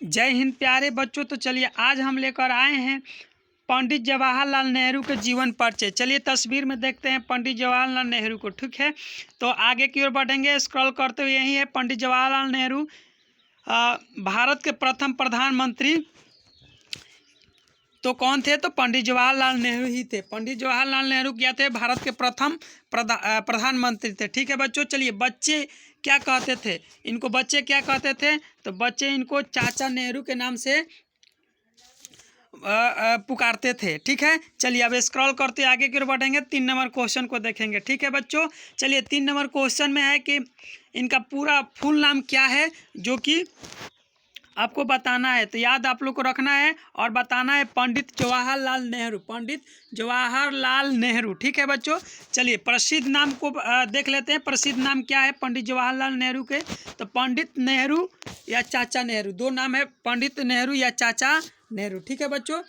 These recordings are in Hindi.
जय हिंद प्यारे बच्चों। तो चलिए आज हम लेकर आए हैं पंडित जवाहरलाल नेहरू के जीवन परिचय। चलिए तस्वीर में देखते हैं पंडित जवाहरलाल नेहरू को। ठीक है, तो आगे की ओर बढ़ेंगे स्क्रॉल करते हुए। यही है पंडित जवाहरलाल नेहरू, भारत के प्रथम प्रधानमंत्री तो कौन थे? तो पंडित जवाहरलाल नेहरू ही थे। पंडित जवाहरलाल नेहरू क्या थे? भारत के प्रथम प्रधानमंत्री थे। ठीक है बच्चों, चलिए बच्चे क्या कहते थे इनको? बच्चे क्या कहते थे? तो बच्चे इनको चाचा नेहरू के नाम से पुकारते थे। ठीक है, चलिए अब स्क्रॉल करते आगे की ओर बढ़ेंगे। 3 नंबर क्वेश्चन को देखेंगे। ठीक है बच्चों, चलिए 3 नंबर क्वेश्चन में है कि इनका पूरा फुल नाम क्या है, जो कि आपको बताना है। तो याद आप लोग को रखना है और बताना है पंडित जवाहरलाल नेहरू, पंडित जवाहरलाल नेहरू। ठीक है बच्चों, चलिए प्रसिद्ध नाम को देख लेते हैं। प्रसिद्ध नाम क्या है पंडित जवाहरलाल नेहरू के? तो पंडित नेहरू या चाचा नेहरू, 2 नाम है, पंडित नेहरू या चाचा नेहरू। ठीक है बच्चों,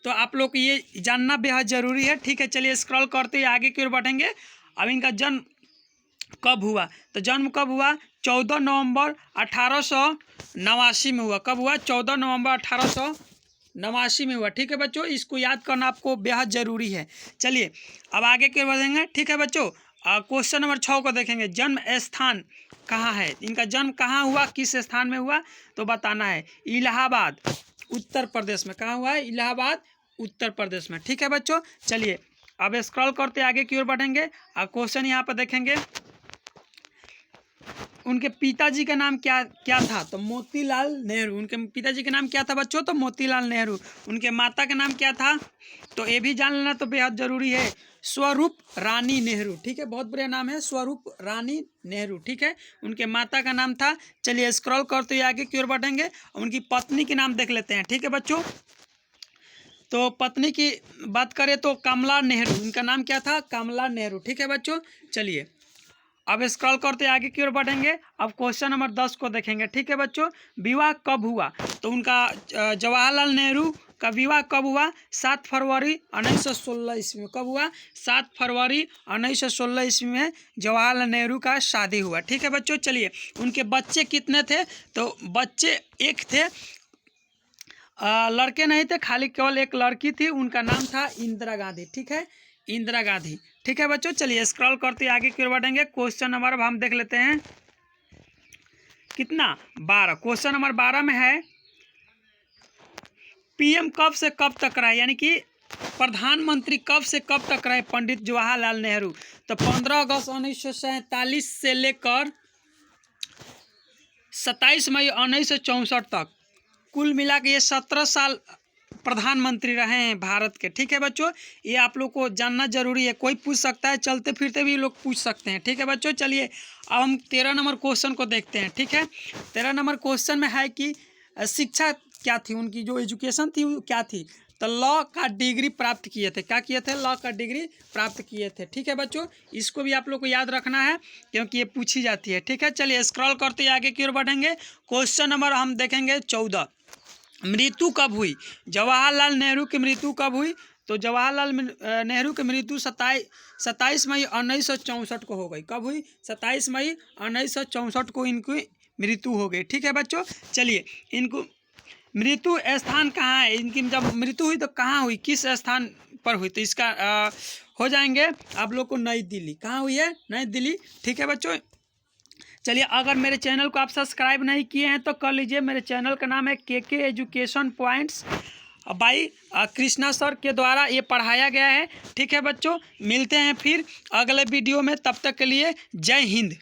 तो आप लोग को ये जानना बेहद ज़रूरी है। ठीक है, चलिए स्क्रॉल करते हुए आगे की ओर बढ़ेंगे। अब इनका जन्म कब हुआ? तो जन्म कब हुआ? 14 नवंबर 1889 में हुआ। कब हुआ? 14 नवंबर 1889 में हुआ। ठीक है बच्चों, इसको याद करना आपको बेहद ज़रूरी है। चलिए अब आगे के बढ़ेंगे। ठीक है बच्चों, क्वेश्चन नंबर 6 को देखेंगे। जन्म स्थान कहाँ है? इनका जन्म कहाँ हुआ, किस स्थान में हुआ? तो बताना है इलाहाबाद उत्तर प्रदेश में। कहाँ हुआ है? इलाहाबाद उत्तर प्रदेश में। ठीक है बच्चों, चलिए अब स्क्रॉल करते आगे की ओर बढ़ेंगे। अब क्वेश्चन यहाँ पर देखेंगे, उनके पिताजी का नाम क्या था? तो मोतीलाल नेहरू। उनके पिताजी का नाम क्या था बच्चों? तो मोतीलाल नेहरू। उनके माता का नाम क्या था? तो ये भी जान लेना तो बेहद ज़रूरी है, स्वरूप रानी नेहरू। ठीक है, बहुत बढ़िया नाम है, स्वरूप रानी नेहरू। ठीक है, उनके माता का नाम था। चलिए स्क्रॉल करते हुए आगे की ओर बढ़ेंगे। उनकी पत्नी के नाम देख लेते हैं। ठीक है बच्चों, तो पत्नी की बात करें तो कमला नेहरू। उनका नाम क्या था? कमला नेहरू। ठीक है बच्चों, चलिए अब स्क्रॉल करते आगे की ओर बढ़ेंगे। अब क्वेश्चन नंबर 10 को देखेंगे। ठीक है बच्चों, विवाह कब हुआ? तो उनका जवाहरलाल नेहरू का विवाह कब हुआ? 7 फरवरी 1916 ईस्वी में। कब हुआ? 7 फरवरी 1916 ईस्वी में जवाहरलाल नेहरू का शादी हुआ। ठीक है बच्चों, चलिए उनके बच्चे कितने थे? तो बच्चे एक थे, लड़के नहीं थे, खाली केवल एक लड़की थी। उनका नाम था इंदिरा गांधी। ठीक है, इंदिरा गांधी। ठीक है बच्चों, चलिए स्क्रॉल करते आगे की ओर बढ़ेंगे। क्वेश्चन नंबर अब हम देख लेते हैं कितना, 12। क्वेश्चन नंबर 12 में है पीएम कब से कब तक रहे, यानी कि प्रधानमंत्री कब से कब तक रहे पंडित जवाहरलाल नेहरू? तो 15 अगस्त 1947 से लेकर 27 मई 1964 तक, कुल मिला के ये 17 साल प्रधानमंत्री रहे हैं भारत के। ठीक है बच्चों, ये आप लोग को जानना जरूरी है, कोई पूछ सकता है, चलते फिरते भी लोग पूछ सकते हैं। ठीक है बच्चों, चलिए अब हम 13 नंबर क्वेश्चन को देखते हैं। ठीक है, 13 नंबर क्वेश्चन में है कि शिक्षा क्या थी, उनकी जो एजुकेशन थी वो क्या थी? तो लॉ का डिग्री प्राप्त किए थे। क्या किए थे? लॉ का डिग्री प्राप्त किए थे। ठीक है बच्चों, इसको भी आप लोग को याद रखना है क्योंकि ये पूछी जाती है। ठीक है, चलिए स्क्रॉल करते आगे की ओर बढ़ेंगे। क्वेश्चन नंबर हम देखेंगे 14, मृत्यु कब हुई? जवाहरलाल नेहरू की मृत्यु कब हुई? तो जवाहरलाल नेहरू की मृत्यु 27 मई 1964 को हो गई। कब हुई? 27 मई 1964 को इनकी मृत्यु हो गई। ठीक है बच्चों, चलिए इनको मृत्यु स्थान कहाँ है? इनकी जब मृत्यु हुई तो कहाँ हुई, किस स्थान पर हुई? तो इसका हो जाएंगे आप लोग को नई दिल्ली। कहाँ हुई है? नई दिल्ली। ठीक है बच्चों, चलिए अगर मेरे चैनल को आप सब्सक्राइब नहीं किए हैं तो कर लीजिए। मेरे चैनल का नाम है के education points by Krishna sir के द्वारा ये पढ़ाया गया है। ठीक है बच्चों, मिलते हैं फिर अगले वीडियो में, तब तक के लिए जय हिंद।